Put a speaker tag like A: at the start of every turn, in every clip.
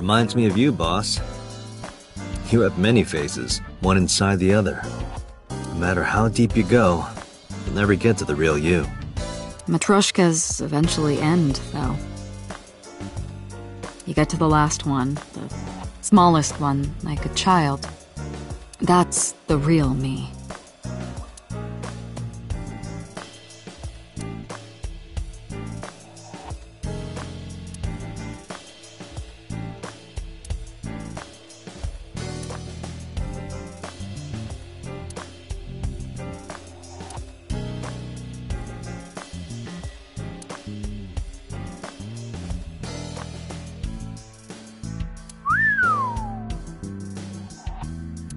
A: Reminds me of you, boss. You have many faces, one inside the other. No matter how deep you go, you'll never get to the real you.
B: Matryoshkas eventually end, though. You get to the last one, the smallest one, like a child. That's the real me.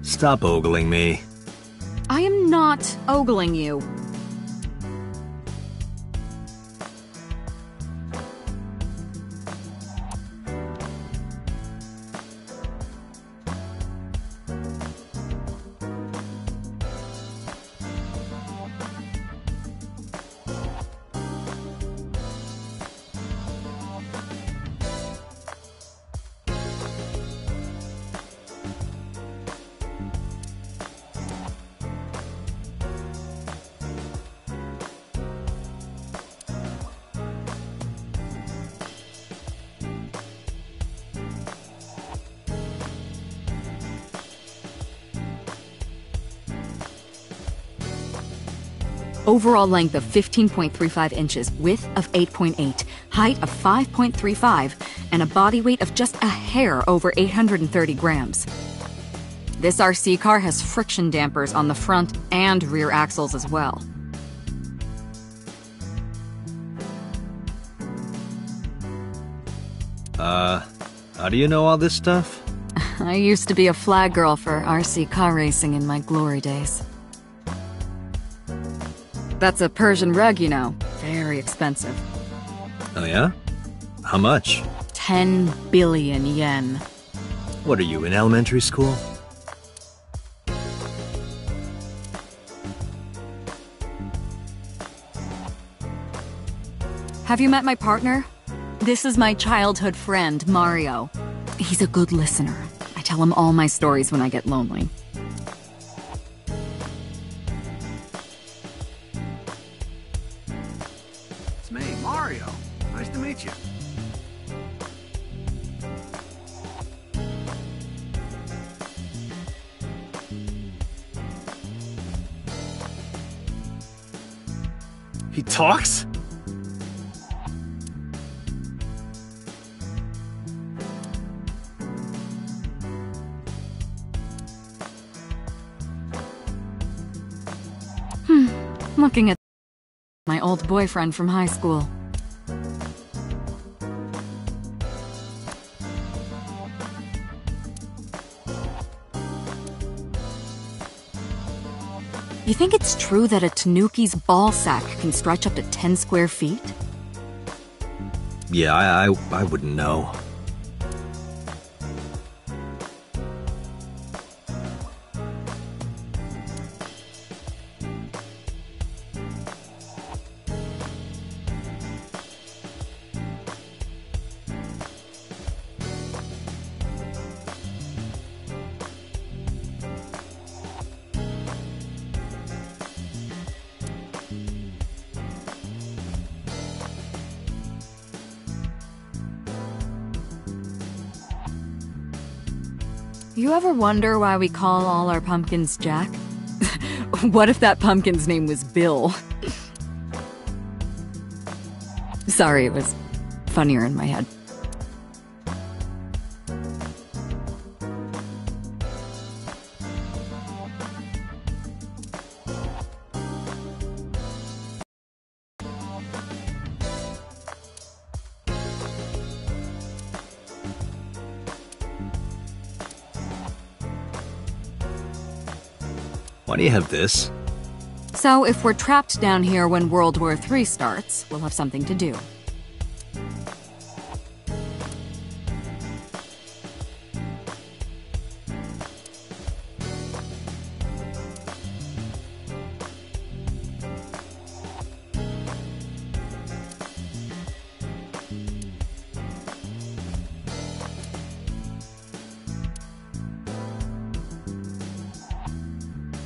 A: Stop ogling me.
B: I am not ogling you. Overall length of 15.35 inches, width of 8.8, height of 5.35, and a body weight of just a hair over 830 grams. This RC car has friction dampers on the front and rear axles as well.
A: How do you know all this stuff?
B: I used to be a flag girl for RC car racing in my glory days. That's a Persian rug, you know. Very expensive.
A: Oh yeah? How much?
B: 10 billion yen.
A: What are you, in elementary school?
B: Have you met my partner? This is my childhood friend, Mario. He's a good listener. I tell him all my stories when I get lonely.
C: It's me, Mario. Nice to meet you.
A: He talks?
B: Looking at my old boyfriend from high school. You think it's true that a tanuki's ball sack can stretch up to 10 square feet?
A: Yeah, I wouldn't know.
B: You ever wonder why we call all our pumpkins Jack? What if that pumpkin's name was Bill? Sorry, it was funnier in my head.
A: Why do you have this?
B: So if we're trapped down here when World War III starts, we'll have something to do.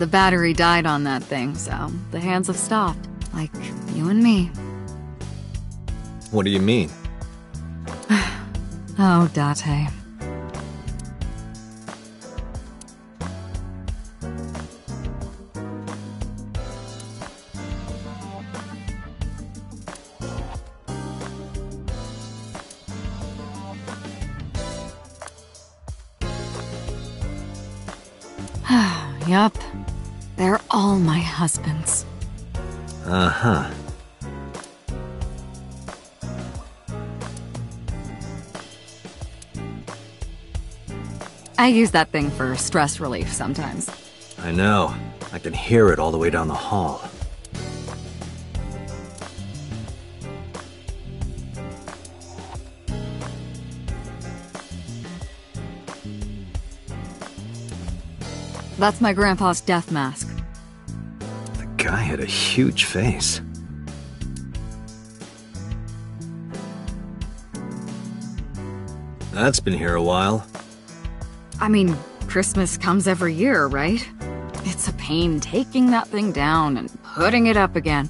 B: The battery died on that thing, so the hands have stopped. Like you and me.
A: What do you mean?
B: Oh, Date. Yup. They're all my husbands.
A: Uh-huh.
B: I use that thing for stress relief sometimes.
A: I know. I can hear it all the way down the hall.
B: That's my grandpa's death mask.
A: The guy had a huge face. That's been here a while.
B: I mean, Christmas comes every year, right? It's a pain taking that thing down and putting it up again.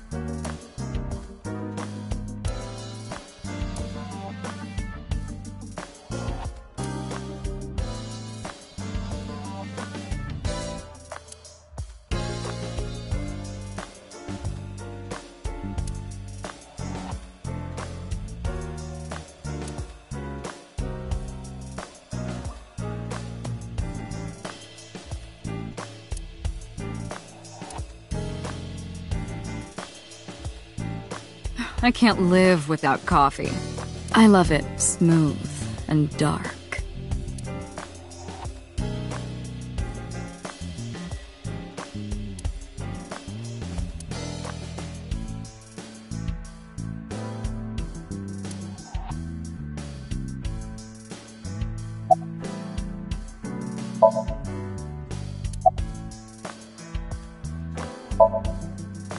B: I can't live without coffee. I love it smooth and dark.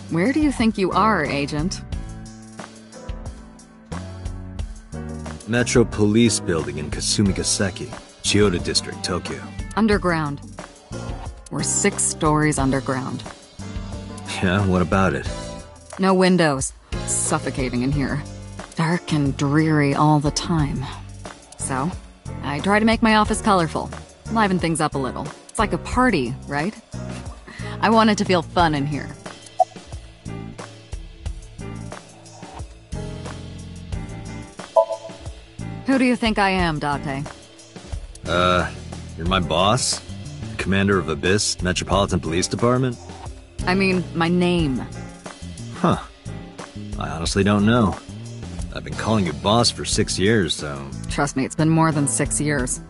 B: Where do you think you are, Agent?
A: Metro Police Building in Kasumigaseki, Chiyoda District, Tokyo.
B: Underground. We're 6 stories underground.
A: Yeah, what about it?
B: No windows. It's suffocating in here. Dark and dreary all the time. So, I try to make my office colorful. Liven things up a little. It's like a party, right? I want it to feel fun in here. Who do you think I am, Date?
A: You're my boss? Commander of Abyss, Metropolitan Police Department?
B: I mean, my name.
A: Huh. I honestly don't know. I've been calling you boss for 6 years, so...
B: Trust me, it's been more than 6 years.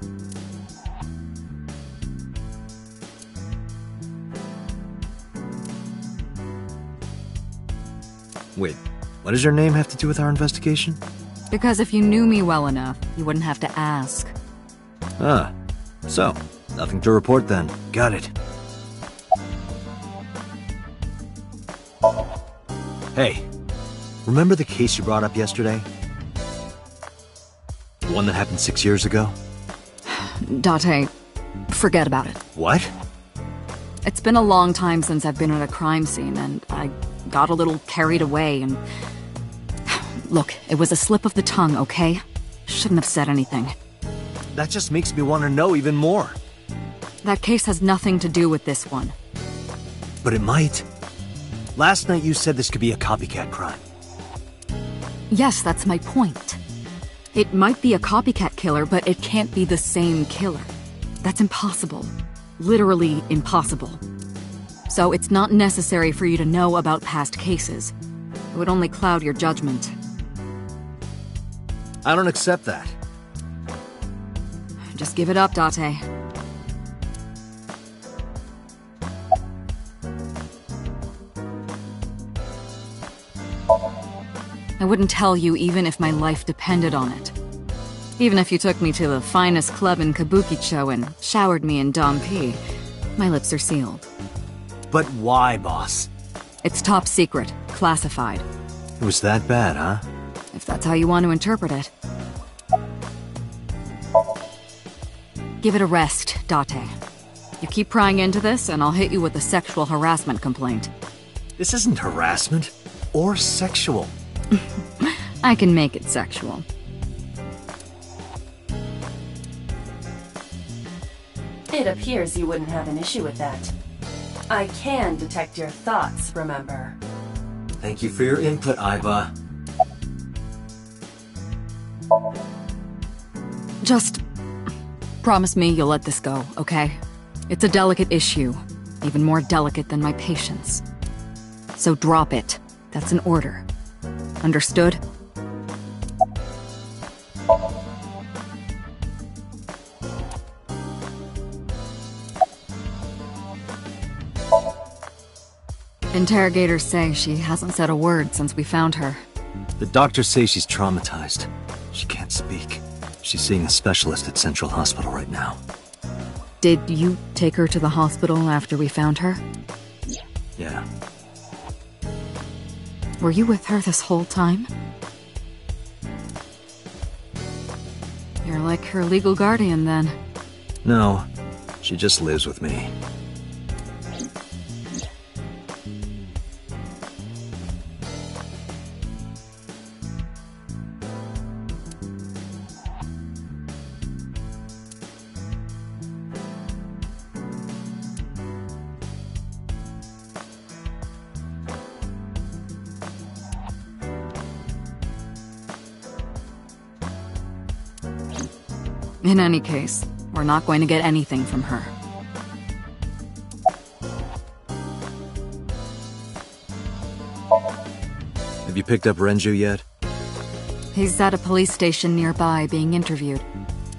A: Wait, what does your name have to do with our investigation?
B: Because if you knew me well enough, you wouldn't have to ask.
A: Ah, so, nothing to report then. Got it. Hey, remember the case you brought up yesterday? The one that happened 6 years ago?
B: Date, forget about it.
A: What?
B: It's been a long time since I've been at a crime scene, and I got a little carried away and... Look, it was a slip of the tongue, okay? Shouldn't have said anything.
A: That just makes me want to know even more.
B: That case has nothing to do with this one.
A: But it might. Last night you said this could be a copycat crime.
B: Yes, that's my point. It might be a copycat killer, but it can't be the same killer. That's impossible. Literally impossible. So it's not necessary for you to know about past cases. It would only cloud your judgment.
A: I don't accept that.
B: Just give it up, Date. I wouldn't tell you even if my life depended on it. Even if you took me to the finest club in Kabukicho and showered me in Dompi, my lips are sealed.
A: But why, boss?
B: It's top secret, classified.
A: It was that bad, huh?
B: If that's how you want to interpret it. Give it a rest, Date. You keep prying into this, and I'll hit you with a sexual harassment complaint.
A: This isn't harassment or sexual.
B: I can make it sexual.
D: It appears you wouldn't have an issue with that. I can detect your thoughts, remember?
A: Thank you for your input, Iva.
B: Just promise me you'll let this go, okay? It's a delicate issue, even more delicate than my patience. So drop it. That's an order. Understood? Interrogators say she hasn't said a word since we found her.
A: The doctors say she's traumatized. She can't speak. She's seeing a specialist at Central Hospital right now.
B: Did you take her to the hospital after we found her?
A: Yeah.
B: Were you with her this whole time? You're like her legal guardian, then.
A: No, she just lives with me.
B: In any case, we're not going to get anything from her.
A: Have you picked up Renju yet?
B: He's at a police station nearby being interviewed.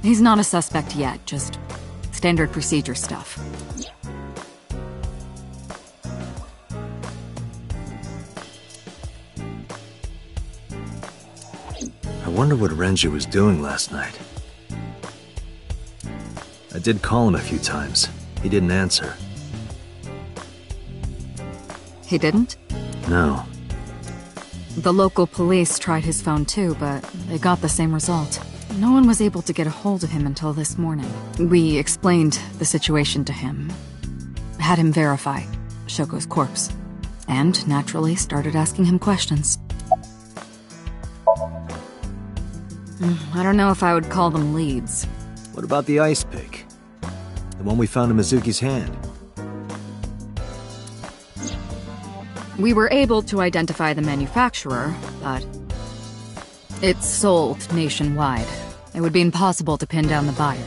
B: He's not a suspect yet, just standard procedure stuff.
A: I wonder what Renju was doing last night. I did call him a few times. He didn't answer.
B: He didn't?
A: No.
B: The local police tried his phone too, but they got the same result. No one was able to get a hold of him until this morning. We explained the situation to him, had him verify Shoko's corpse, and naturally started asking him questions. I don't know if I would call them leads.
A: What about the ice pick? The one we found in Mizuki's hand?
B: We were able to identify the manufacturer, but it's sold nationwide. It would be impossible to pin down the buyer.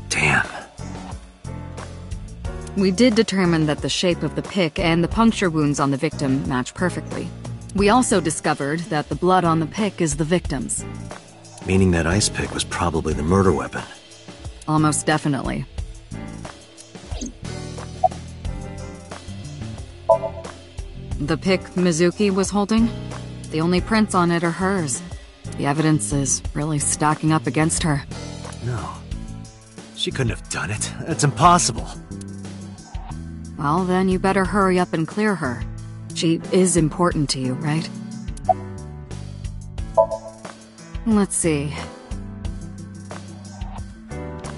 A: Damn.
B: We did determine that the shape of the pick and the puncture wounds on the victim match perfectly. We also discovered that the blood on the pick is the victim's.
A: Meaning that ice pick was probably the murder weapon.
B: Almost definitely. The pick Mizuki was holding? The only prints on it are hers. The evidence is really stacking up against her.
A: No. She couldn't have done it. That's impossible.
B: Well, then you better hurry up and clear her. She is important to you, right? Let's see.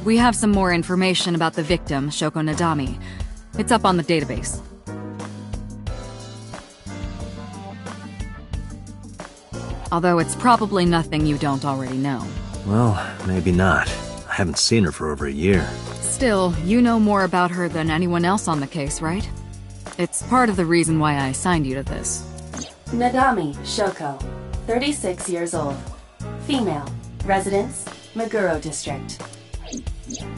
B: We have some more information about the victim, Shoko Nadami. It's up on the database. Although it's probably nothing you don't already know.
A: Well, maybe not. I haven't seen her for over a year.
B: Still, you know more about her than anyone else on the case, right? It's part of the reason why I assigned you to this.
D: Nadami Shoko, 36 years old. Female. Residence, Meguro District.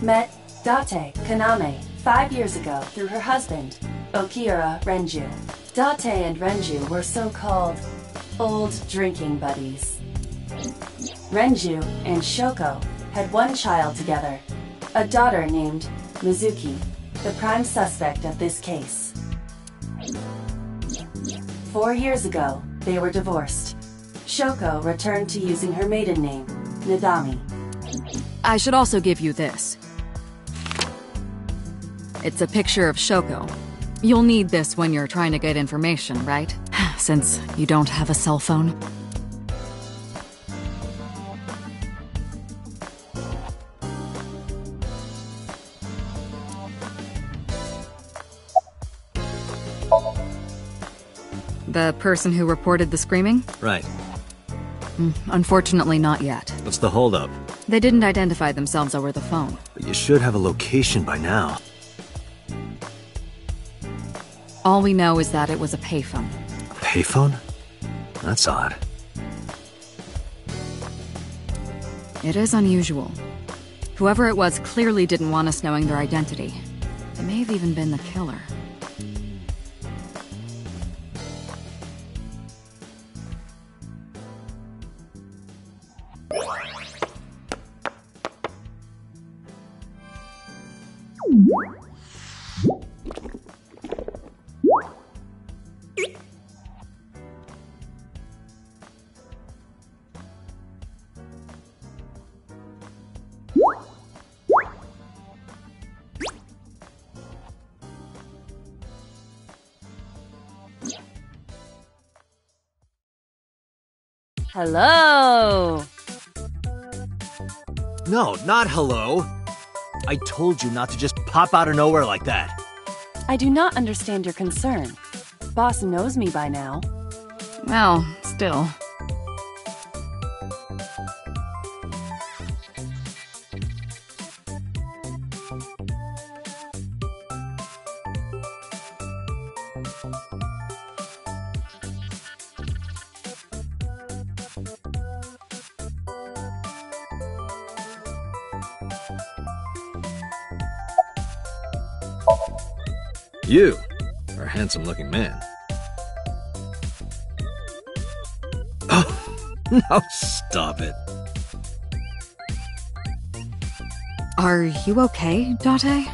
D: Met Date Kaname 5 years ago through her husband, Okira Renju. Date and Renju were so-called old drinking buddies. Renju and Shoko had one child together, a daughter named Mizuki, the prime suspect of this case. 4 years ago, they were divorced. Shoko returned to using her maiden name, Nadami.
B: I should also give you this. It's a picture of Shoko. You'll need this when you're trying to get information, right? Since you don't have a cell phone. The person who reported the screaming?
A: Right.
B: Unfortunately, not yet.
A: What's the holdup?
B: They didn't identify themselves over the phone.
A: But you should have a location by now.
B: All we know is that it was a payphone.
A: A payphone? That's odd.
B: It is unusual. Whoever it was clearly didn't want us knowing their identity. They may have even been the killer.
E: Hello!
A: No, not hello. I told you not to just pop out of nowhere like that.
E: I do not understand your concern. Boss knows me by now.
B: Well, still.
A: You are a handsome-looking man. Oh, no, stop it.
B: Are you okay, Date?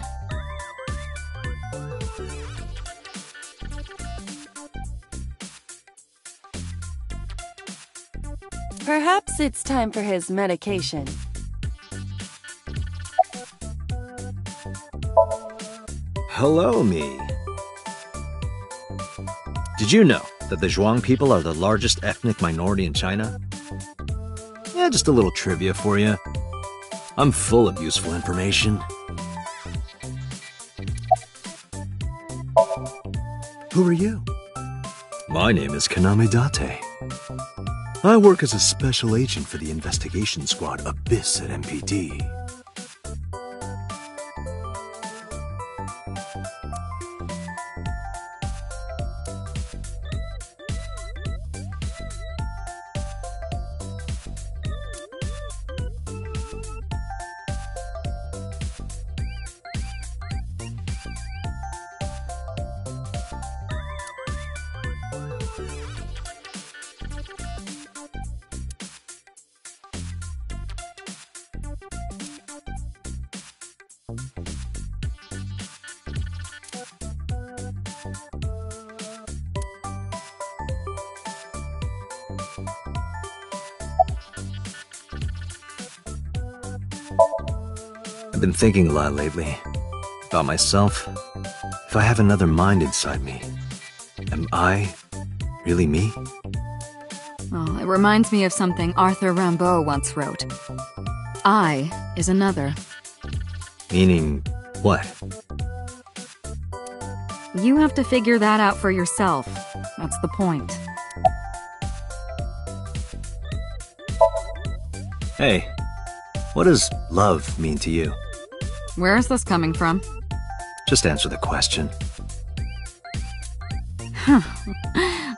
E: Perhaps it's time for his medication.
A: Hello, me. Did you know that the Zhuang people are the largest ethnic minority in China? Yeah, just a little trivia for you. I'm full of useful information. Who are you? My name is Kaname Date. I work as a special agent for the investigation squad Abyss at MPD. I've been thinking a lot lately about myself. If I have another mind inside me, am I really me?
B: Oh, it reminds me of something Arthur Rimbaud once wrote. I is another.
A: Meaning what?
B: You have to figure that out for yourself. That's the point.
A: Hey, what does love mean to you?
B: Where is this coming from?
A: Just answer the question.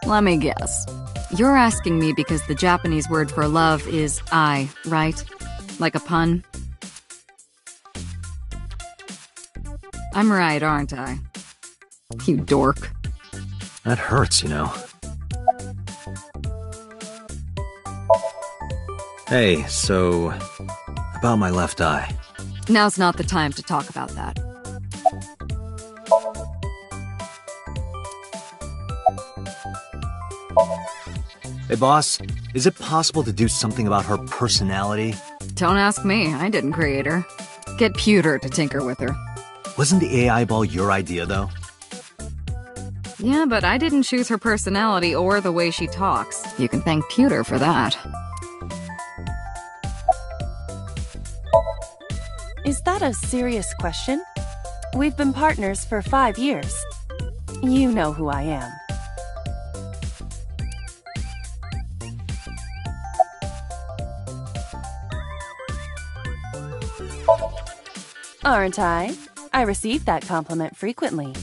B: Let me guess. You're asking me because the Japanese word for love is I, right? Like a pun? I'm right, aren't I? You dork.
A: That hurts, you know. Hey, so about my left eye.
B: Now's not the time to talk about that.
A: Hey, boss, is it possible to do something about her personality?
B: Don't ask me, I didn't create her. Get Pewter to tinker with her.
A: Wasn't the AI ball your idea, though?
B: Yeah, but I didn't choose her personality or the way she talks. You can thank Pewter for that.
E: Is that a serious question? We've been partners for 5 years. You know who I am. Aren't I? I receive that compliment frequently.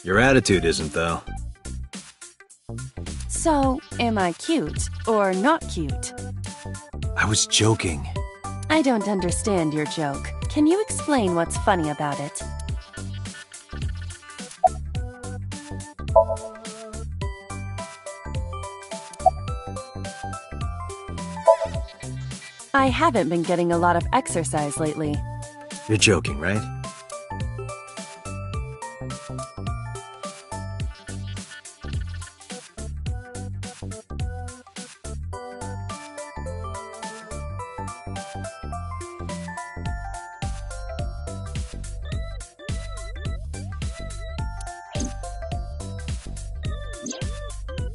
A: Your attitude isn't, though.
E: So, am I cute or not cute?
A: I was joking.
E: I don't understand your joke. Can you explain what's funny about it? I haven't been getting a lot of exercise lately.
A: You're joking, right?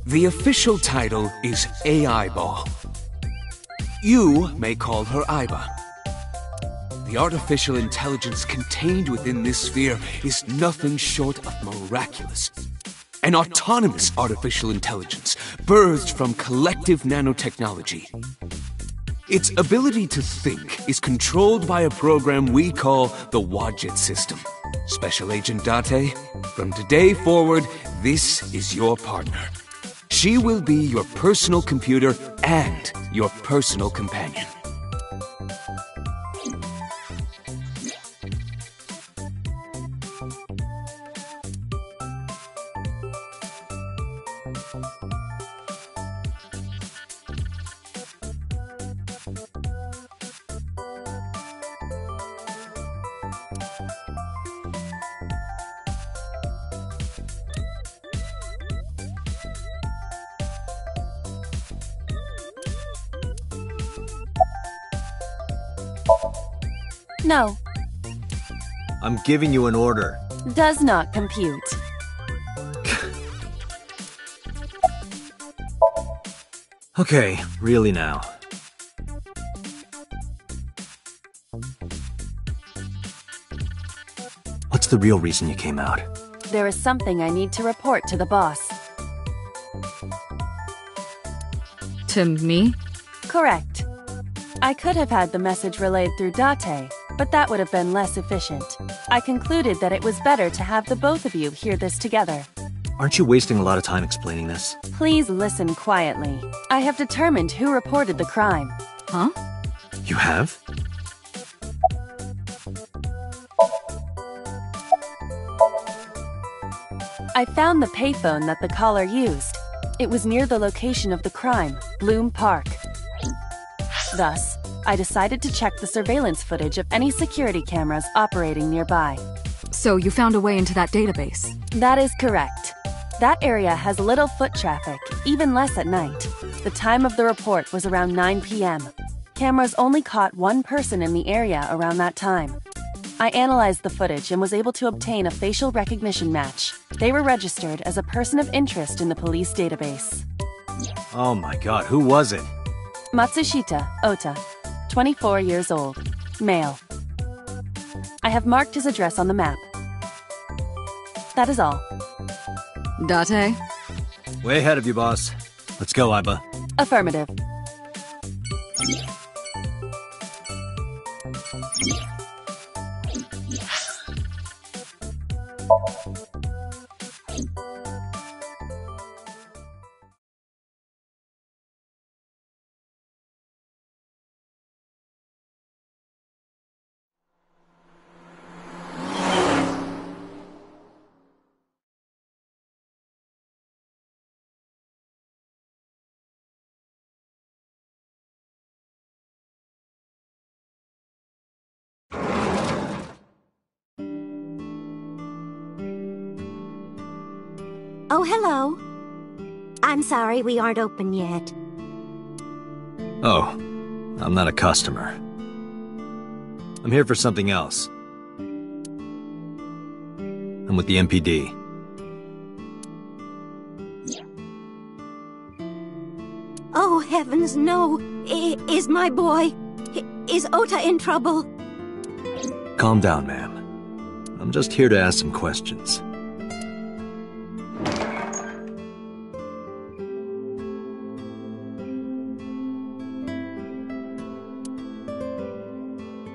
F: The official title is AI Ball. You may call her Aiba. The artificial intelligence contained within this sphere is nothing short of miraculous. An autonomous artificial intelligence birthed from collective nanotechnology. Its ability to think is controlled by a program we call the Wadjet system. Special Agent Date, from today forward, this is your partner. She will be your personal computer and your personal companion.
E: No,
A: I'm giving you an order.
E: does not compute.
A: Okay, really now. What's the real reason you came out?
E: There is something I need to report to the boss.
B: To me?
E: Correct. I could have had the message relayed through Date, but that would have been less efficient. I concluded that it was better to have the both of you hear this together.
A: Aren't you wasting a lot of time explaining this?
E: Please listen quietly. I have determined who reported the crime.
B: Huh?
A: You have?
E: I found the payphone that the caller used. It was near the location of the crime, Bloom Park. Thus, I decided to check the surveillance footage of any security cameras operating nearby.
B: So you found a way into that database?
E: That is correct. That area has little foot traffic, even less at night. The time of the report was around 9 p.m. Cameras only caught one person in the area around that time. I analyzed the footage and was able to obtain a facial recognition match. They were registered as a person of interest in the police database.
A: Oh my god, who was it?
E: Matsushita Ota, 24 years old, male. I have marked his address on the map. That is all.
B: Date?
A: Way ahead of you, boss. Let's go, Aiba.
E: Affirmative.
G: Oh, hello. I'm sorry we aren't open yet.
A: Oh, I'm not a customer. I'm here for something else. I'm with the MPD.
G: Oh, heavens, no. Is my boy... Is Ota in trouble?
A: Calm down, ma'am. I'm just here to ask some questions.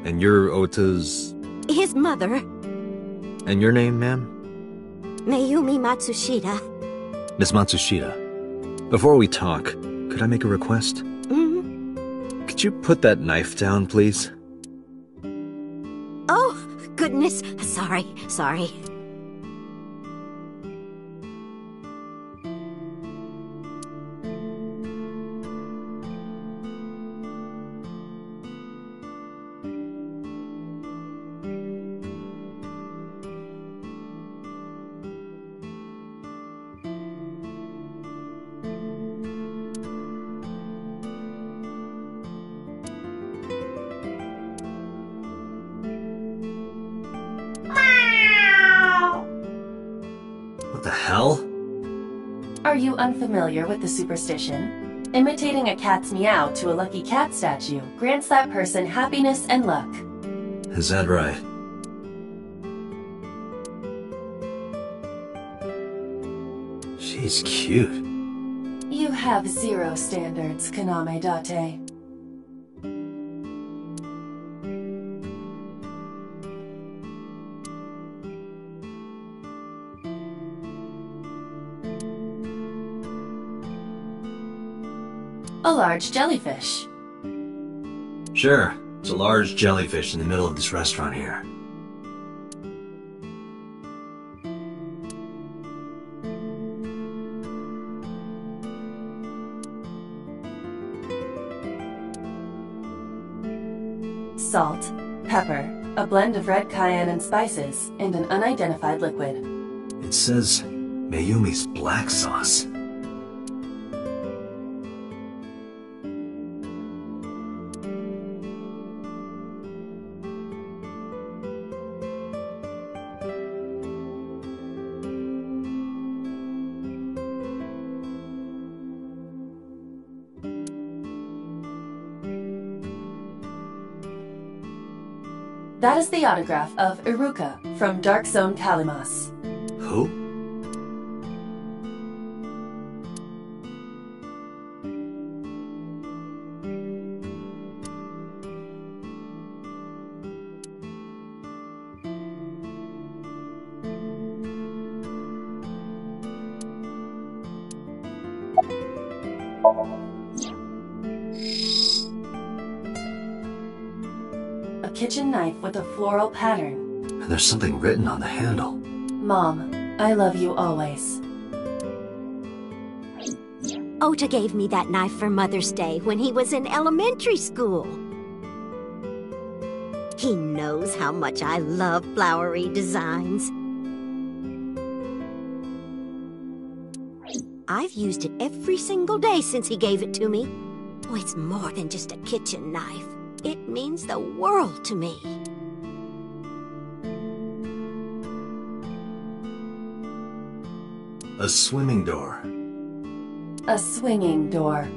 A: And you're Ota's...
G: His mother,
A: And your name, ma'am?
G: Mayumi Matsushita.
A: Miss Matsushita, before we talk, could I make a request?
G: Mm-hmm.
A: Could you put that knife down, please?
G: Oh, goodness. Sorry.
A: What the hell?
D: Are you unfamiliar with the superstition? Imitating a cat's meow to a lucky cat statue grants that person happiness and luck.
A: Is that right? She's cute.
D: You have zero standards, Kaname Date. A large jellyfish.
A: Sure, it's a large jellyfish in the middle of this restaurant here.
D: Salt, pepper, a blend of red cayenne and spices, and an unidentified liquid.
A: It says Mayumi's black sauce.
D: That is the autograph of Iruka from Dark Zone Kalimas.
A: Who?
D: A kitchen knife with a floral pattern.
A: And there's something written on the handle.
D: Mom, I love you always.
G: Ota gave me that knife for Mother's Day when he was in elementary school. He knows how much I love flowery designs. I've used it every single day since he gave it to me. Oh, it's more than just a kitchen knife. It means the world to me.
A: A swimming door.
D: A swinging door.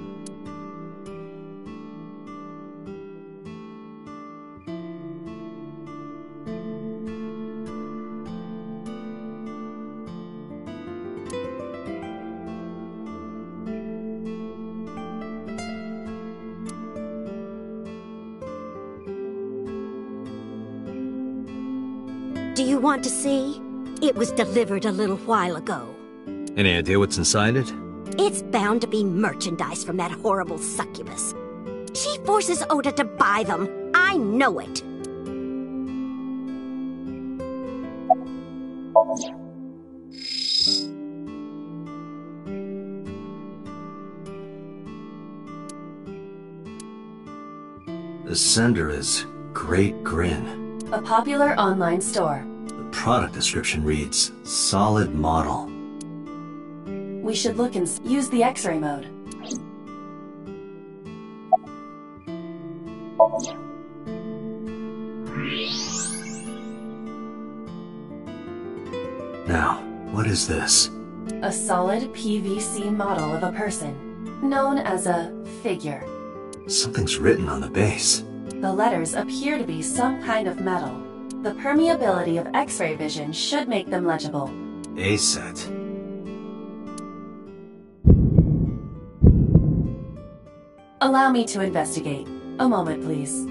G: Do you want to see? It was delivered a little while ago.
A: Any idea what's inside it?
G: It's bound to be merchandise from that horrible succubus. She forces Ota to buy them. I know it.
A: The sender is Great Grin.
D: A popular online store.
A: The product description reads, solid model.
D: We should look and use the X-ray mode.
A: Now, what is this?
D: A solid PVC model of a person, known as a figure.
A: Something's written on the base.
D: The letters appear to be some kind of metal. The permeability of X-ray vision should make them legible.
A: A set.
D: Allow me to investigate. A moment, please.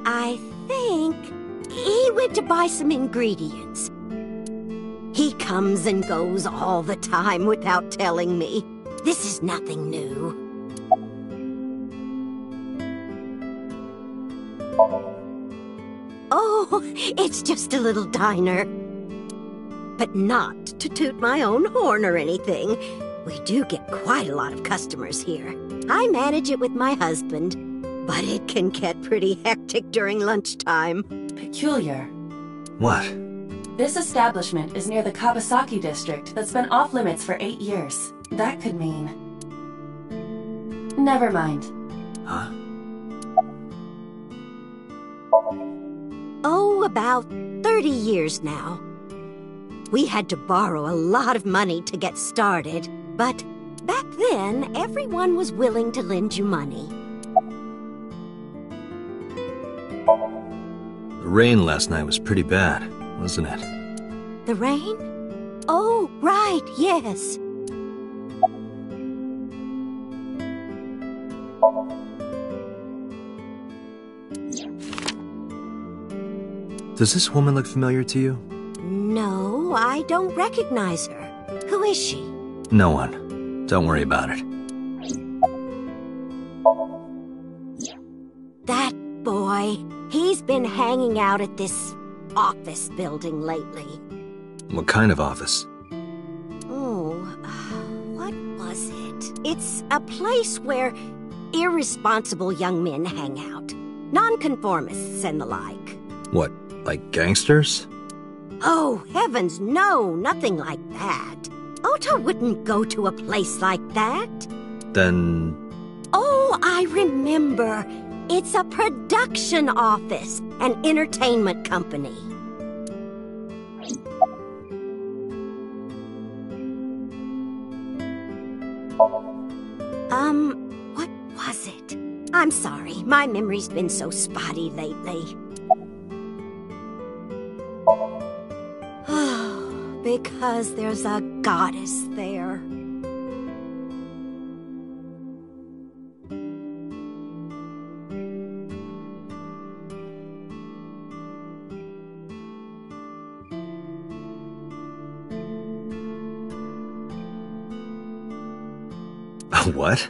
G: I think he went to buy some ingredients. He comes and goes all the time without telling me. This is nothing new. Oh, it's just a little diner. But not to toot my own horn or anything. We do get quite a lot of customers here. I manage it with my husband, but it can get pretty hectic during lunchtime.
D: Peculiar.
A: What?
D: This establishment is near the Kawasaki district that's been off limits for 8 years. That could mean... Never mind.
A: Huh?
G: Oh, about 30 years now. We had to borrow a lot of money to get started, but back then, everyone was willing to lend you money.
A: The rain last night was pretty bad, wasn't it?
G: The rain? Oh, right, yes.
A: Does this woman look familiar to you?
G: No, I don't recognize her. Who is she?
A: No one. Don't worry about it.
G: That boy, he's been hanging out at this office building lately.
A: What kind of office?
G: Oh, what was it? It's a place where irresponsible young men hang out. Nonconformists and the like.
A: What, like gangsters?
G: Oh, heavens, no, nothing like that. Ota wouldn't go to a place like that.
A: Then...
G: Oh, I remember. It's a production office, an entertainment company. What was it? I'm sorry, my memory's been so spotty lately. Because there's a goddess there.
A: What?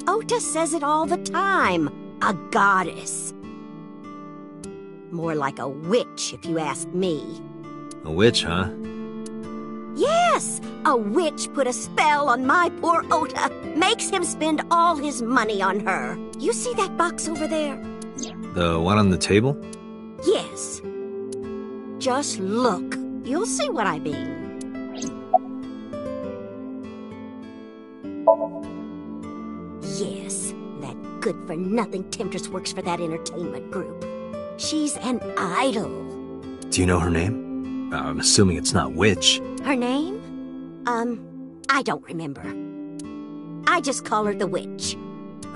G: Ota says it all the time. A goddess. More like a witch, if you ask me.
A: A witch, huh?
G: Yes! A witch put a spell on my poor Ota. Makes him spend all his money on her. You see that box over there?
A: The one on the table?
G: Yes. Just look. You'll see what I mean. Yes, that good-for-nothing temptress works for that entertainment group. She's an idol.
A: Do you know her name? I'm assuming it's not witch.
G: Her name? I don't remember. I just call her the witch.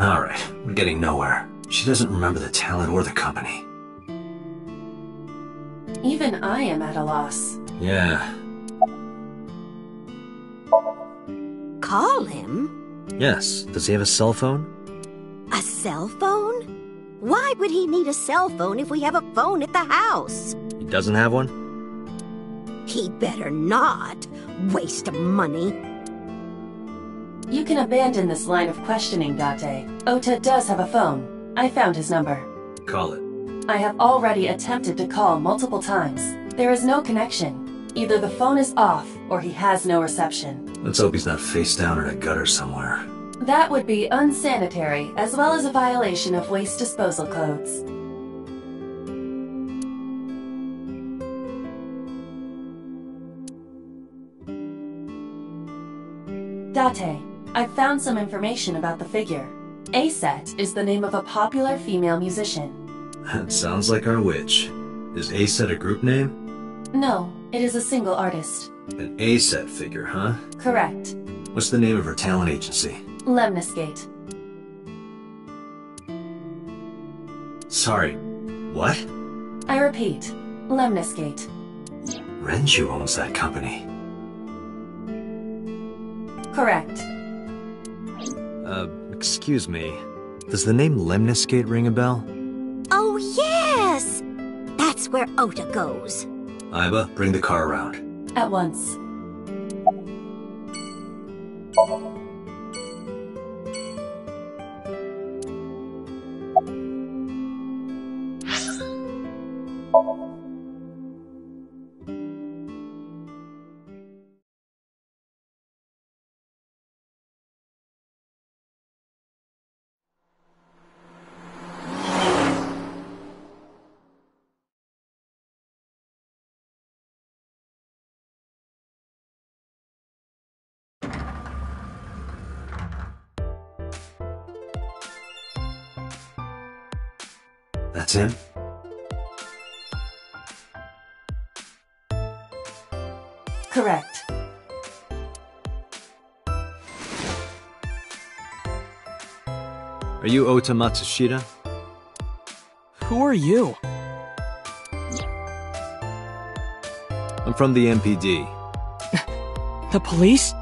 A: Alright, we're getting nowhere. She doesn't remember the talent or the company.
D: Even I am at a loss.
A: Yeah.
G: Call him?
A: Yes. Does he have a cell phone?
G: A cell phone? Why would he need a cell phone if we have a phone at the house?
A: He doesn't have one?
G: He better not. Waste of money.
D: You can abandon this line of questioning, Date. Ota does have a phone. I found his number.
A: Call it.
D: I have already attempted to call multiple times. There is no connection. Either the phone is off, or he has no reception.
A: Let's hope he's not face down in a gutter somewhere.
D: That would be unsanitary, as well as a violation of waste disposal codes. Date, I've found some information about the figure. A-Set is the name of a popular female musician.
A: That sounds like our witch. Is A-Set a group name?
D: No, it is a single artist.
A: An A-Set figure, huh?
D: Correct.
A: What's the name of her talent agency?
D: Lemniscate.
A: Sorry, what?
D: I repeat, Lemniscate.
A: Renju owns that company.
D: Correct.
A: Excuse me. Does the name Lemniscate ring a bell?
G: Oh, yes! That's where Ota goes.
A: Iba, bring the car around.
D: At once.
A: That's him?
D: Correct.
A: Are you Ota Matsushita?
H: Who are you?
A: I'm from the MPD.
H: The police?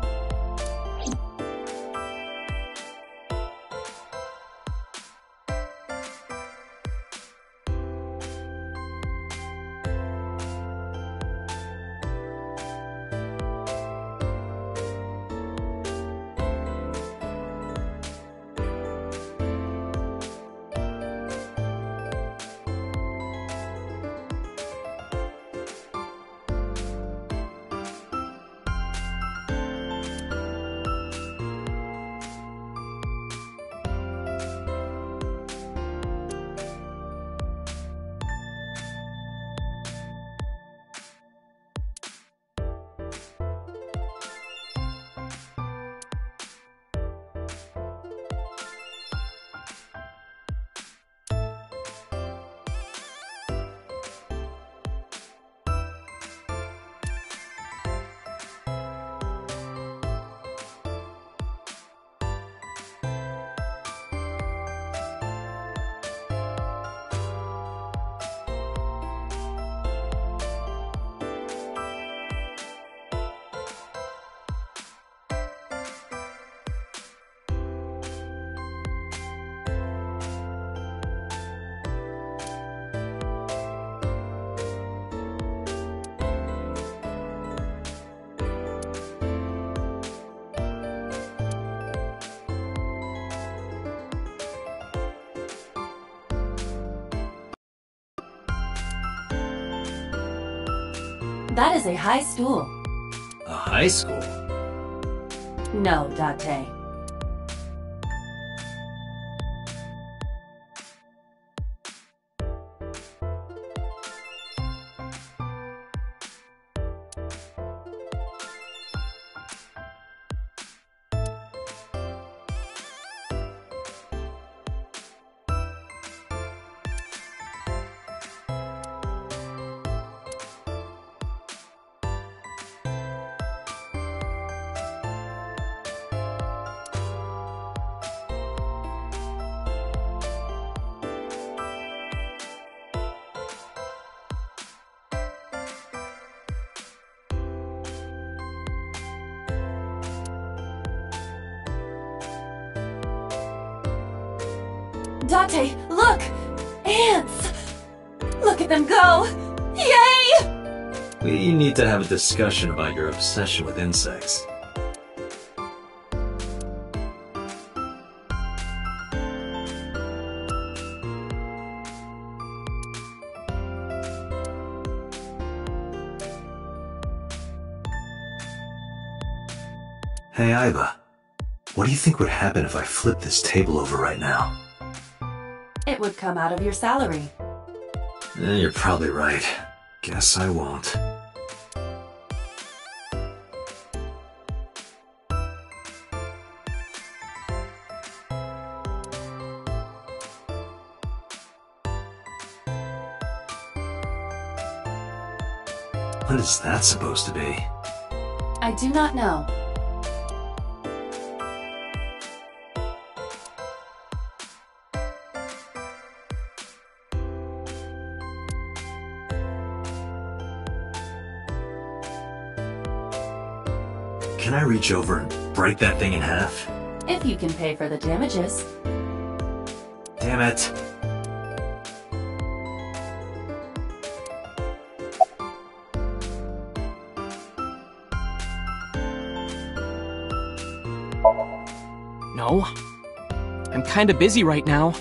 D: That is a high stool.
A: A high school?
D: No, Date. Date, look! Ants! Look at them go! Yay!
A: We need to have a discussion about your obsession with insects. Hey, Iba. What do you think would happen if I flipped this table over right now?
D: It would come out of your salary.
A: You're probably right. Guess I won't. What is that supposed to be?
D: I do not know.
A: Can I reach over and break that thing in half?
D: If you can pay for the damages.
A: Damn it.
H: No. I'm kinda busy right now.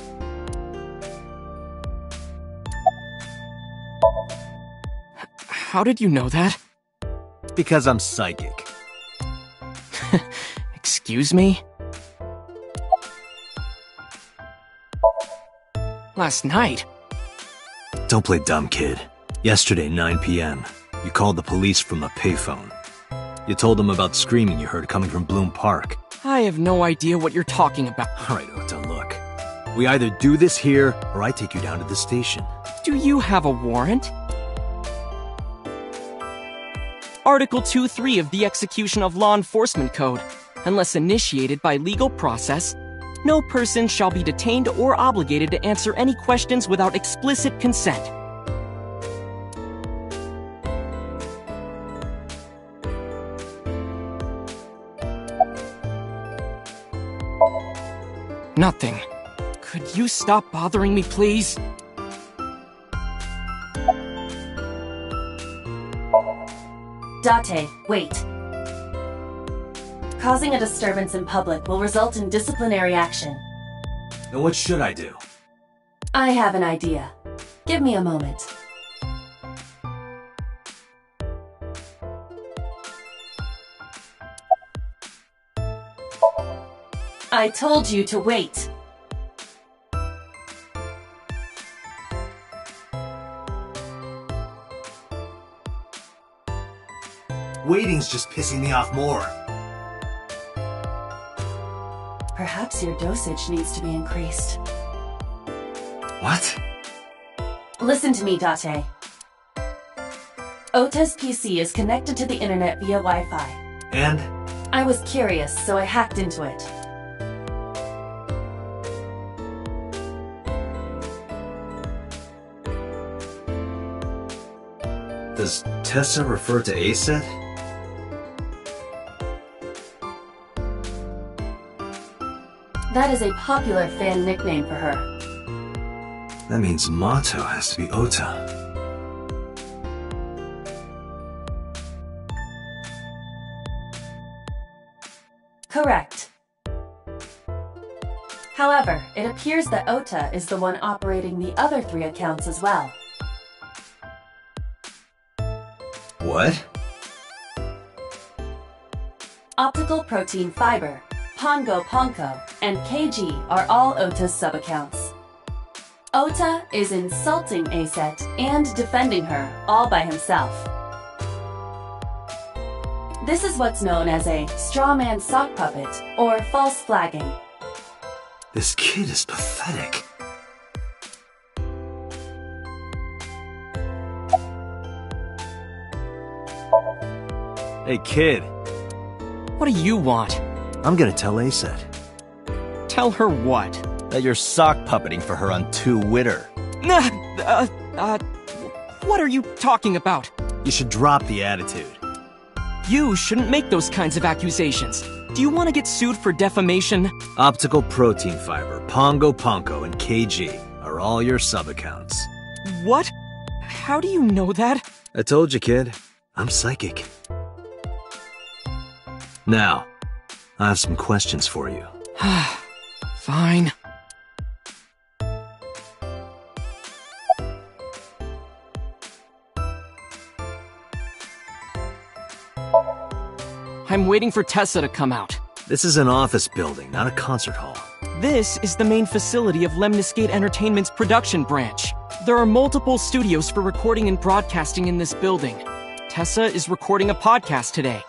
H: How did you know that?
A: Because I'm psychic.
H: Excuse me? Last night?
A: Don't play dumb, kid. Yesterday, 9 p.m., you called the police from a payphone. You told them about screaming you heard coming from Bloom Park.
H: I have no idea what you're talking about.
A: All right, Ota, look. We either do this here, or I take you down to the station.
H: Do you have a warrant? Article 2.3 of the Execution of Law Enforcement Code. Unless initiated by legal process, no person shall be detained or obligated to answer any questions without explicit consent. Nothing. Could you stop bothering me, please?
D: Date, wait. Causing a disturbance in public will result in disciplinary action.
A: Then what should I do?
D: I have an idea. Give me a moment. I told you to wait.
A: Waiting's just pissing me off more.
D: Perhaps your dosage needs to be increased.
A: What?
D: Listen to me, Date. Ota's PC is connected to the internet via Wi-Fi.
A: And?
D: I was curious, so I hacked into it.
A: Does Tessa refer to Aset?
D: That is a popular fan nickname for her.
A: That means motto has to be Ota.
D: Correct. However, it appears that Ota is the one operating the other 3 accounts as well.
A: What?
D: Optical Protein Fiber, Pongo Ponko, and KG are all Ota's sub-accounts. Ota is insulting Aset and defending her all by himself. This is what's known as a strawman sock puppet or false flagging.
A: This kid is pathetic. Hey, kid.
H: What do you want?
A: I'm gonna tell Aset
H: Tell her what?
A: that you're sock puppeting for her on Twitter.
H: What are you talking about?
A: You should drop the attitude.
H: You shouldn't make those kinds of accusations. Do you want to get sued for defamation?
A: Optical Protein Fiber, Pongo Ponko, and KG are all your sub-accounts.
H: What? How do you know that?
A: I told you, kid. I'm psychic. Now, I have some questions for you.
H: Fine. I'm waiting for Tessa to come out.
A: This is an office building, not a concert hall.
H: This is the main facility of Lemniscate Entertainment's production branch. There are multiple studios for recording and broadcasting in this building. Tessa is recording a podcast today.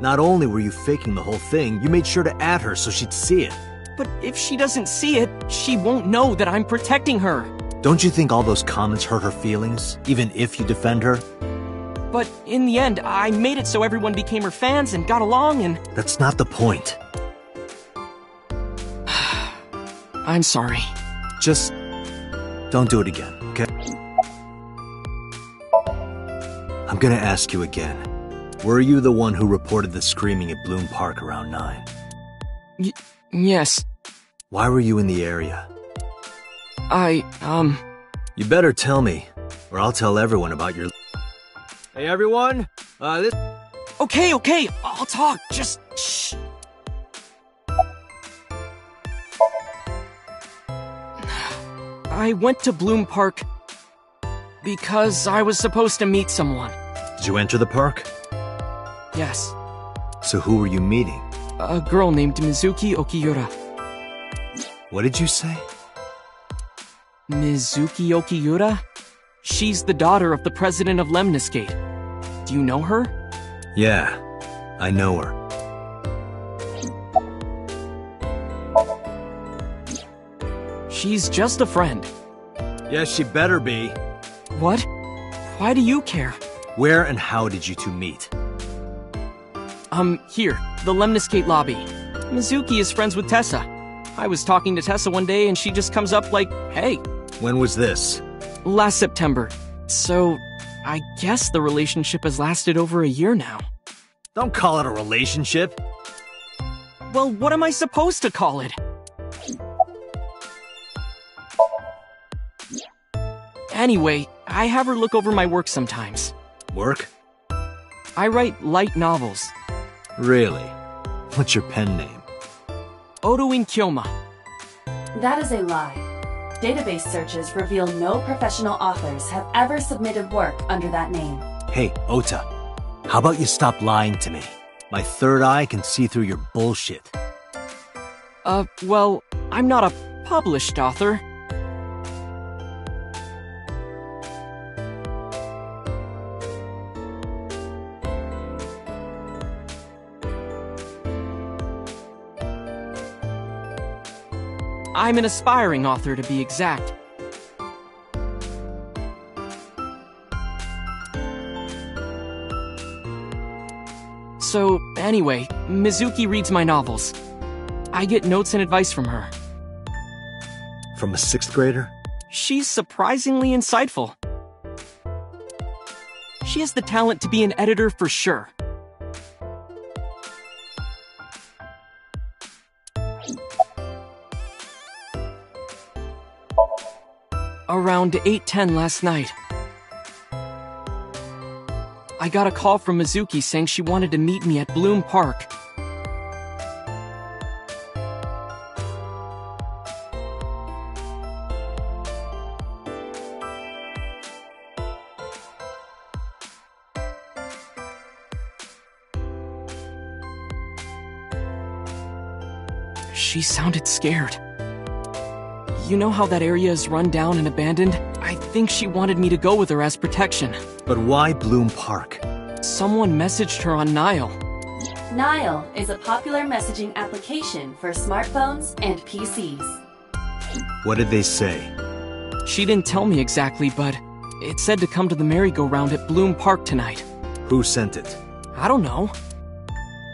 A: Not only were you faking the whole thing, you made sure to add her so she'd see it.
H: But if she doesn't see it, she won't know that I'm protecting her.
A: Don't you think all those comments hurt her feelings, even if you defend her?
H: But in the end, I made it so everyone became her fans and got along and...
A: That's not the point.
H: I'm sorry.
A: Just don't do it again, okay? I'm gonna ask you again. Were you the one who reported the screaming at Bloom Park around 9?
H: Yes.
A: Why were you in the area? You better tell me, or I'll tell everyone about your... Hey everyone,
H: Okay, I'll talk, just shh. I went to Bloom Park because I was supposed to meet someone.
A: Did you enter the park?
H: Yes.
A: So who were you meeting?
H: A girl named Mizuki Okiura.
A: What did you say?
H: Mizuki Okiura? She's the daughter of the president of Lemniscate. Do you know her?
A: Yeah, I know her.
H: She's just a friend.
A: Yes, she better be.
H: What? Why do you care?
A: Where and how did you two meet?
H: Here, the Lemniscate lobby. Mizuki is friends with Tessa. I was talking to Tessa one day and she just comes up like, hey.
A: When was this?
H: Last September. So, I guess the relationship has lasted over a year now.
A: Don't call it a relationship.
H: Well, what am I supposed to call it? Anyway, I have her look over my work sometimes.
A: Work?
H: I write light novels.
A: Really? What's your pen name?
H: Odoin Kyoma.
D: That is a lie. Database searches reveal no professional authors have ever submitted work under that name.
A: Hey, Ota. How about you stop lying to me? My third eye can see through your bullshit.
H: Well, I'm not a published author. I'm an aspiring author, to be exact. So, anyway, Mizuki reads my novels. I get notes and advice from her.
A: From a 6th grader?
H: She's surprisingly insightful. She has the talent to be an editor for sure. Around 8:10 last night, I got a call from Mizuki saying she wanted to meet me at Bloom Park. She sounded scared. You know how that area is run down and abandoned? I think she wanted me to go with her as protection.
A: But why Bloom Park?
H: Someone messaged her on Nile.
D: Nile is a popular messaging application for smartphones and PCs.
A: What did they say?
H: She didn't tell me exactly, but it said to come to the merry-go-round at Bloom Park tonight.
A: Who sent it?
H: I don't know.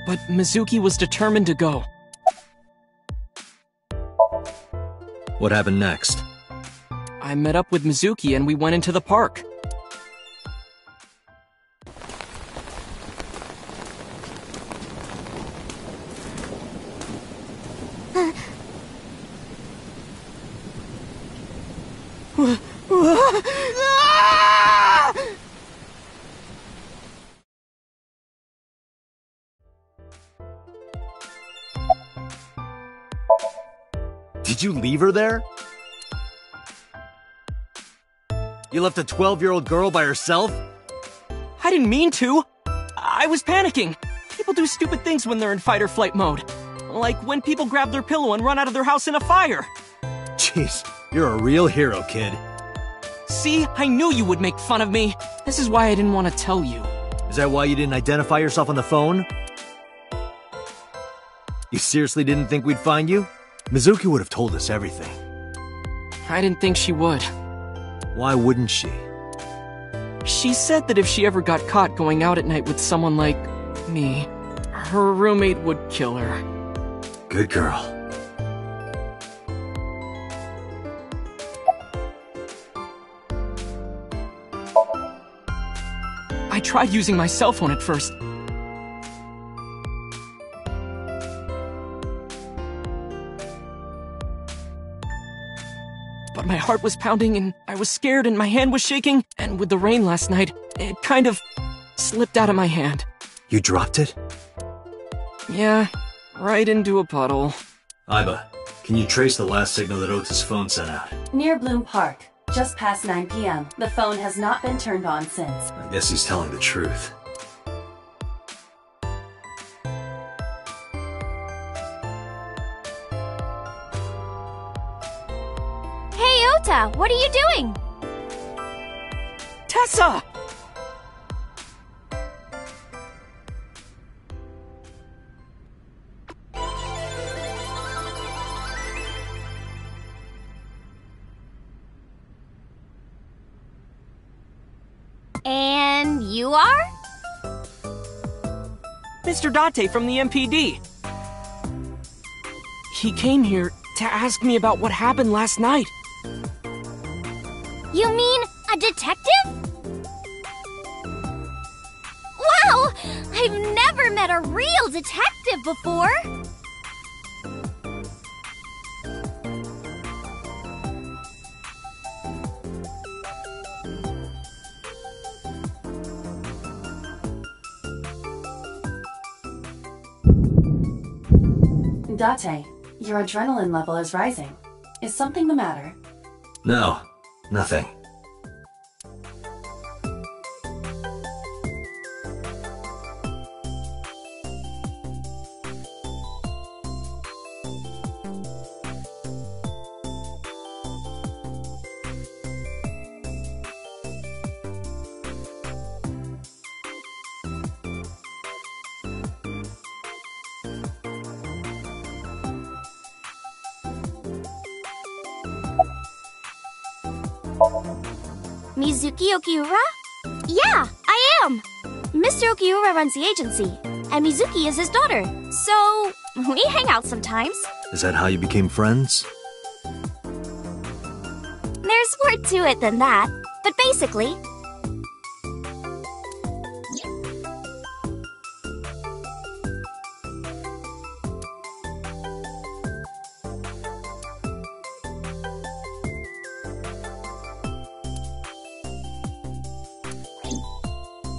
H: But Mizuki was determined to go.
A: What happened next?
H: I met up with Mizuki and we went into the park.
A: Did you leave her there? You left a 12-year-old girl by herself?
H: I didn't mean to. I was panicking. People do stupid things when they're in fight or flight mode. Like when people grab their pillow and run out of their house in a fire.
A: Jeez, you're a real hero, kid.
H: See, I knew you would make fun of me. This is why I didn't want to tell you.
A: Is that why you didn't identify yourself on the phone? You seriously didn't think we'd find you? Mizuki would have told us everything.
H: I didn't think she would.
A: Why wouldn't she?
H: She said that if she ever got caught going out at night with someone like me, her roommate would kill her.
A: Good girl.
H: I tried using my cell phone at first. But my heart was pounding and I was scared and my hand was shaking, and with the rain last night, it kind of slipped out of my hand.
A: You dropped it?
H: Yeah, right into a puddle.
A: Aiba, can you trace the last signal that Ota's phone sent out?
D: Near Bloom Park, just past 9 p.m. The phone has not been turned on since.
A: I guess he's telling the truth.
I: Hey, Ota, what are you doing?
H: Tessa!
I: And you are?
H: Mr. Date from the MPD. He came here to ask me about what happened last night.
I: You mean a detective? Wow! I've never met a real detective before!
D: Date, your adrenaline level is rising. Is something the matter?
A: No, nothing.
I: Mizuki Okiura? Yeah, I am! Mr. Okiura runs the agency, and Mizuki is his daughter, so we hang out sometimes.
A: Is that how you became friends?
I: There's more to it than that, but basically...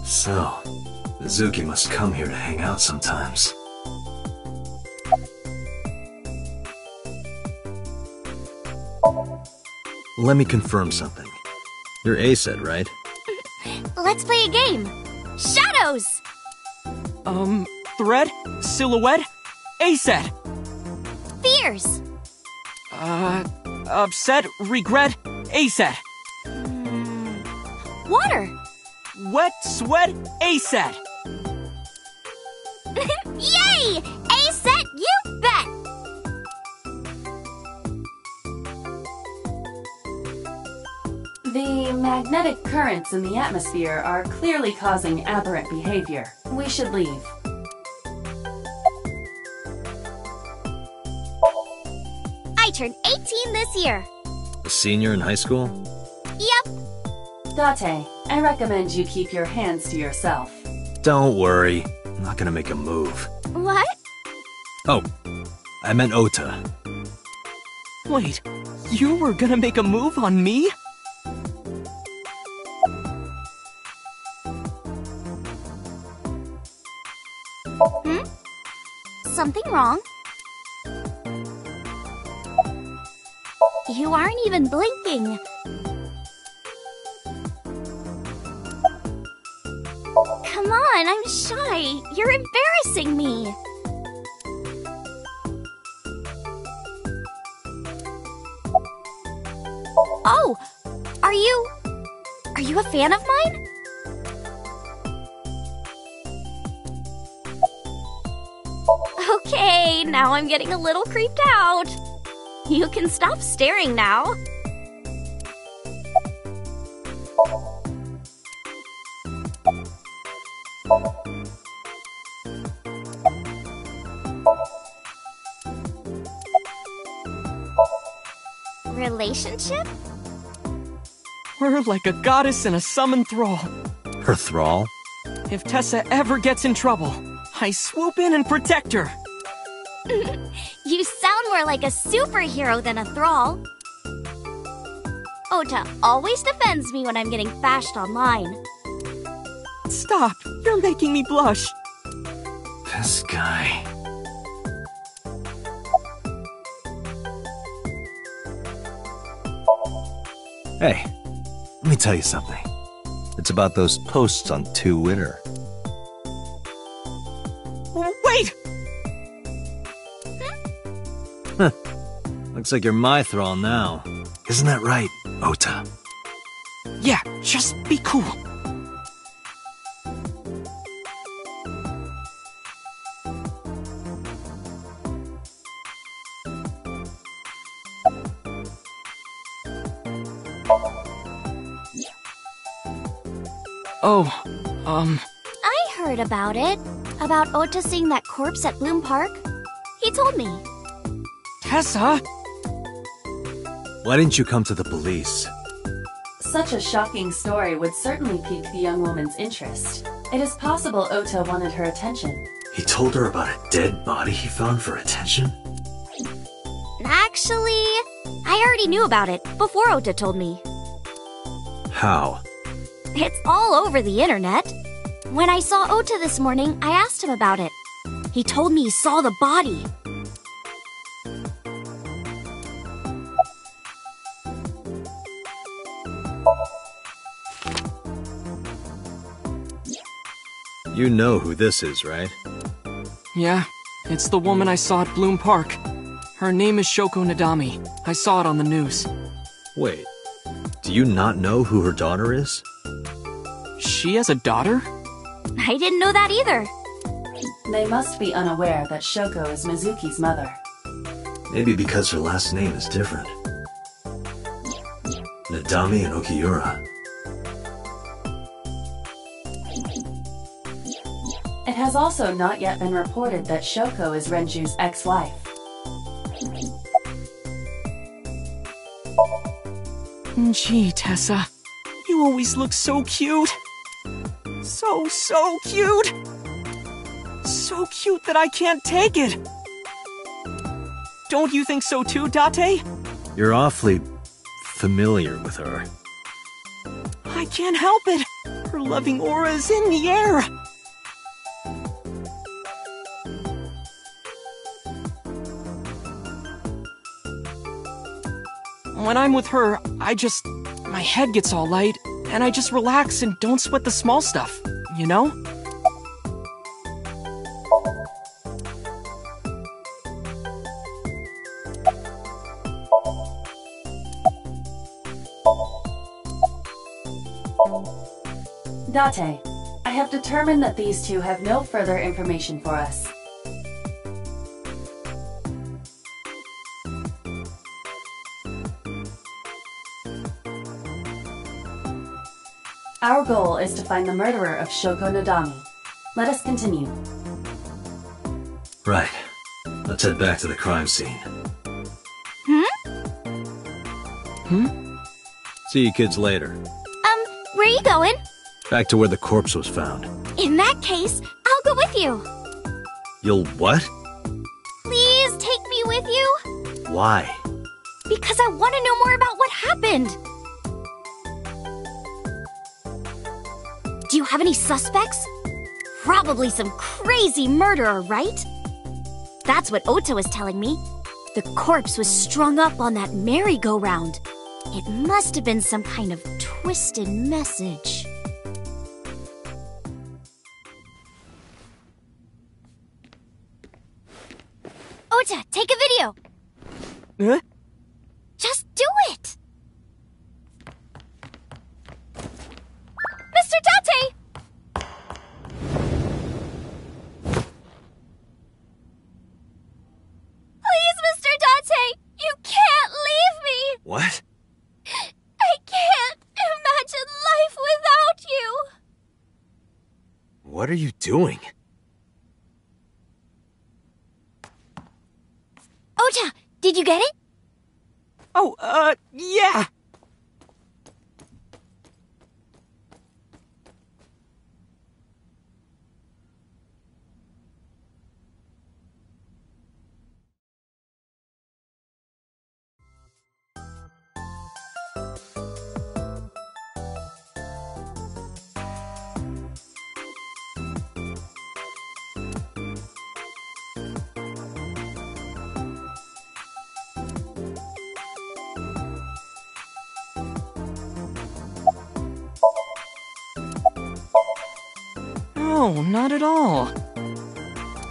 A: So, Mizuki must come here to hang out sometimes. Let me confirm something. You're A-set, right?
I: Let's play a game! Shadows!
H: Thread? Silhouette? A-set!
I: Fears!
H: Upset? Regret? A-set!
I: Water!
H: Wet? Sweat? A-set!
I: Yay! A-set, you bet!
D: The magnetic currents in the atmosphere are clearly causing aberrant behavior. We should leave.
I: I turned 18 this year.
A: A senior in high school?
I: Yep.
D: Date, I recommend you keep your hands to yourself.
A: Don't worry. I'm not gonna make a move.
I: What?
A: Oh, I meant Ota.
H: Wait, you were gonna make a move on me?
I: Something wrong? You aren't even blinking. Come on, I'm shy. You're embarrassing me. Oh, are you a fan of mine? Okay, now I'm getting a little creeped out. You can stop staring now. Relationship?
H: We're like a goddess and a summoned thrall.
A: Her thrall?
H: If Tessa ever gets in trouble, I swoop in and protect her.
I: You sound more like a superhero than a thrall. Ota always defends me when I'm getting bashed online.
H: Stop! You're making me blush.
A: This guy. Hey, let me tell you something. It's about those posts on Twitter.
H: Wait!
A: Huh. Looks like you're my thrall now. Isn't that right, Ota?
H: Yeah, just be cool.
I: I heard about it. About Ota seeing that corpse at Bloom Park. He told me.
H: Tessa?
A: Why didn't you come to the police?
D: Such a shocking story would certainly pique the young woman's interest. It is possible Ota wanted her attention.
A: He told her about a dead body he found for attention?
I: Actually, I already knew about it before Ota told me.
A: How?
I: It's all over the internet. When I saw Ota this morning, I asked him about it. He told me he saw the body.
A: You know who this is, right?
H: Yeah, it's the woman I saw at Bloom Park. Her name is Shoko Nadami. I saw it on the news.
A: Wait, do you not know who her daughter is?
H: She has a daughter?
I: I didn't know that either.
D: They must be unaware that Shoko is Mizuki's mother.
A: Maybe because her last name is different. Nadami and Okiura.
D: It has also not yet been reported that Shoko is Renju's ex-wife.
H: Gee, Tessa. You always look so cute. So cute. So cute that I can't take it. Don't you think so too, Date?
A: You're awfully familiar with her.
H: I can't help it. Her loving aura is in the air. When I'm with her, my head gets all light, and I just relax and don't sweat the small stuff, you know?
D: Date, I have determined that these two have no further information for us. Our goal is to find the murderer of Shoko Nadami. Let us continue.
A: Right. Let's head back to the crime scene. See you kids later.
I: Where are you going?
A: Back to where the corpse was found.
I: In that case, I'll go with you.
A: You'll what?
I: Please take me with you.
A: Why?
I: Because I want to know more about what happened. Do you have any suspects? Probably some crazy murderer, right? That's what Ota was telling me. The corpse was strung up on that merry-go-round. It must have been some kind of twisted message. Ota, take a video!
H: Huh?
I: Just do it! Mr. Date! Please, Mr. Date! You can't leave me!
A: What?
I: I can't imagine life without you!
A: What are you doing?
I: Ota, did you get it?
H: Oh, yeah! No, not at all.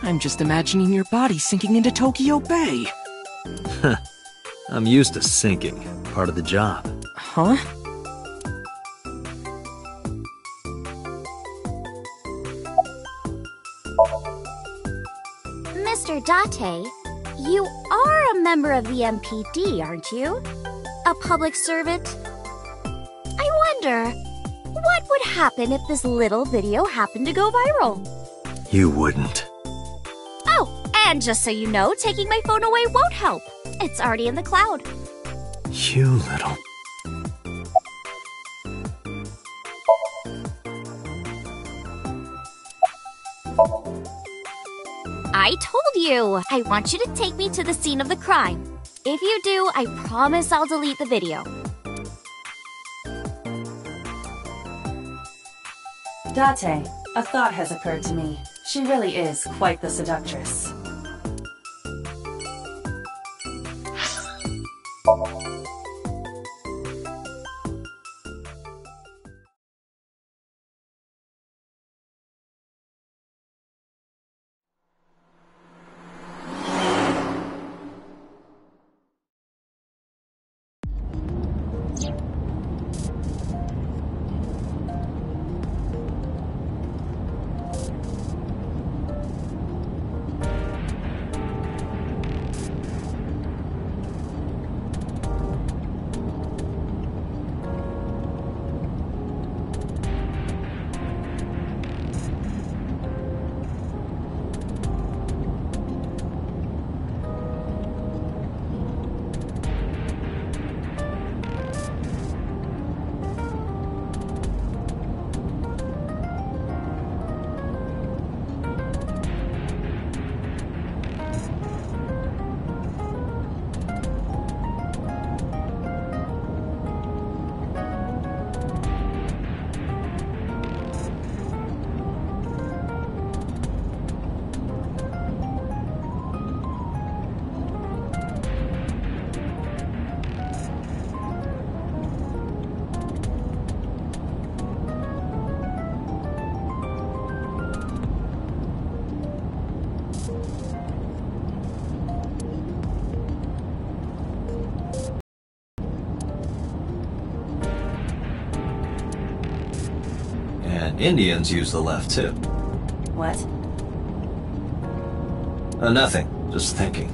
H: I'm just imagining your body sinking into Tokyo Bay.
A: I'm used to sinking. Part of the job.
H: Huh?
I: Mr. Date, you are a member of the MPD, aren't you? A public servant? I wonder, what would happen if this little video happened to go viral?
A: You wouldn't.
I: Oh, and just so you know, taking my phone away won't help. It's already in the cloud.
A: You little...
I: I told you! I want you to take me to the scene of the crime. If you do, I promise I'll delete the video.
D: Date, a thought has occurred to me. She really is quite the seductress.
A: Indians use the left, too.
D: What?
A: Nothing. Just thinking.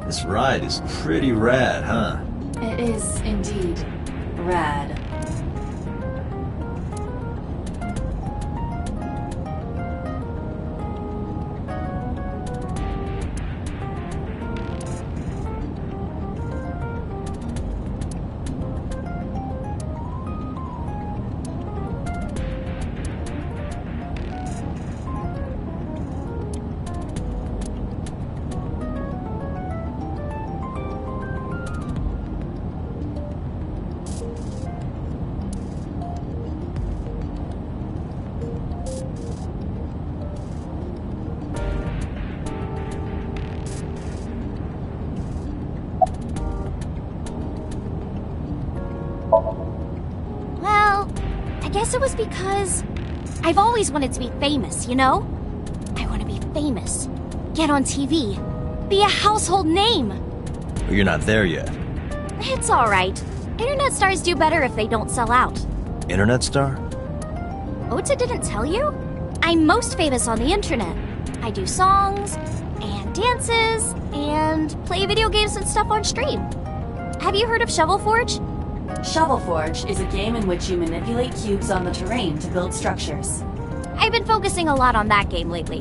A: This ride is pretty rad, huh?
D: It is indeed rad.
I: Well, I guess it was because I've always wanted to be famous, you know? I want to be famous, get on TV, be a household name.
A: But you're not there yet.
I: It's alright. Internet stars do better if they don't sell out.
A: Internet star?
I: Ota didn't tell you? I'm most famous on the internet. I do songs, and dances, and play video games and stuff on stream. Have you heard of Shovel Forge?
D: Shovel Forge is a game in which you manipulate cubes on the terrain to build structures.
I: I've been focusing a lot on that game lately.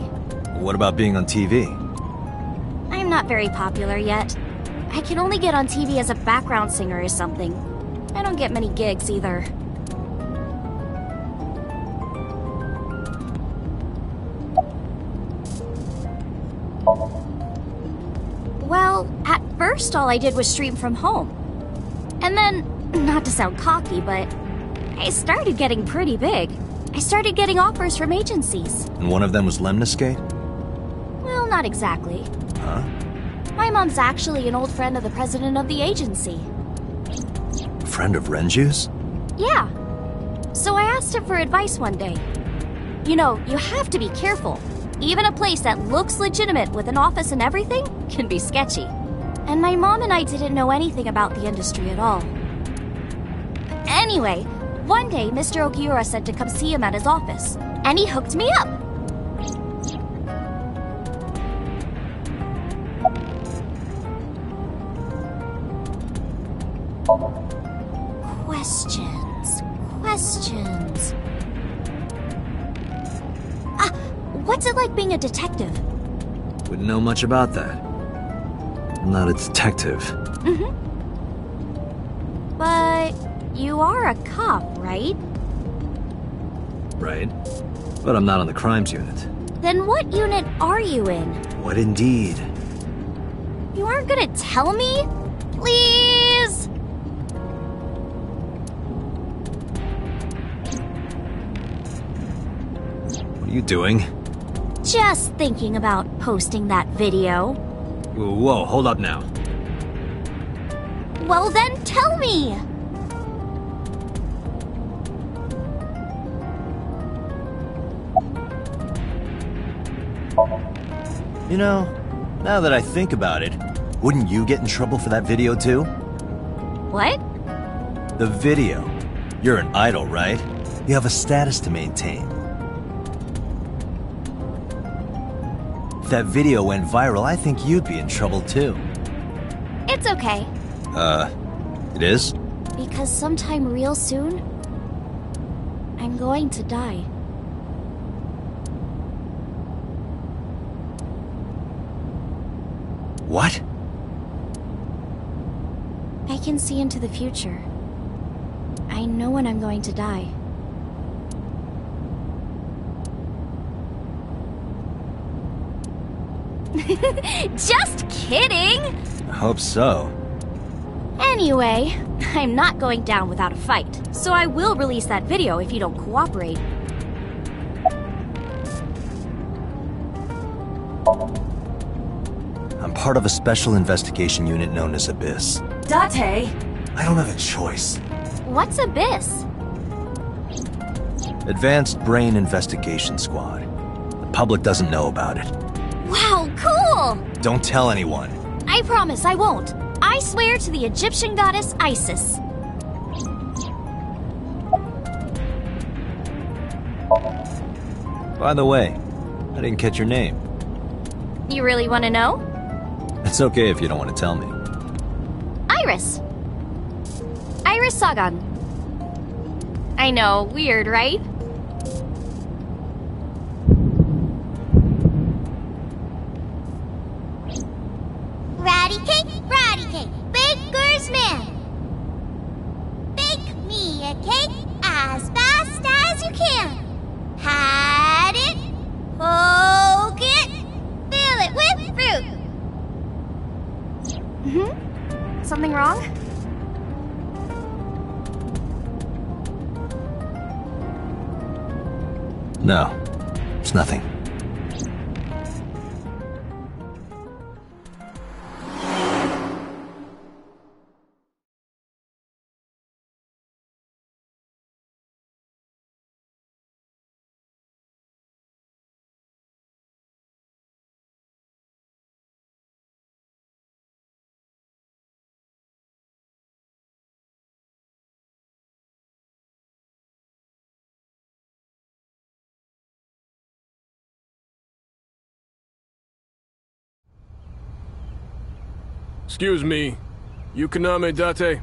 A: What about being on TV?
I: I'm not very popular yet. I can only get on TV as a background singer or something. I don't get many gigs either. Well, at first all I did was stream from home. And then, not to sound cocky, but I started getting pretty big. I started getting offers from agencies.
A: And one of them was Lemniscate?
I: Well, not exactly.
A: Huh?
I: My mom's actually an old friend of the president of the agency.
A: A friend of Renju's?
I: Yeah. So I asked him for advice one day. You know, you have to be careful. Even a place that looks legitimate with an office and everything can be sketchy. And my mom and I didn't know anything about the industry at all. Anyway, one day Mr. Okiura said to come see him at his office, and he hooked me up. Questions. What's it like being a detective?
A: Wouldn't know much about that. I'm not a detective.
I: Mm-hmm. But you are a cop, right?
A: Right. But I'm not on the crimes unit.
I: Then what unit are you in?
A: What indeed?
I: You aren't gonna tell me? Please?
A: What are you doing?
I: Just thinking about posting that video.
A: Whoa, hold up now.
I: Well then, tell me!
A: You know, now that I think about it, wouldn't you get in trouble for that video too?
I: What?
A: The video. You're an idol, right? You have a status to maintain. If that video went viral, I think you'd be in trouble too.
I: It's okay.
A: It is?
I: Because sometime real soon, I'm going to die.
A: What?
I: I can see into the future. I know when I'm going to die. Just kidding!
A: I hope so.
I: Anyway, I'm not going down without a fight, so I will release that video if you don't cooperate.
A: I'm part of a special investigation unit known as Abyss.
D: Date!
A: I don't have a choice.
I: What's Abyss?
A: Advanced Brain Investigation Squad. The public doesn't know about it.
I: Wow, cool!
A: Don't tell anyone.
I: I promise I won't. I swear to the Egyptian goddess Isis.
A: By the way, I didn't catch your name.
I: You really want to know?
A: It's okay if you don't want to tell me.
I: Iris. Iris Sagan. I know, weird, right?
J: Ratty cake, baker's man. Bake me a cake as fast as you can. Had it, poke it, fill it with fruit.
I: Something wrong?
A: No, it's nothing.
K: Excuse me, you Kaname Date?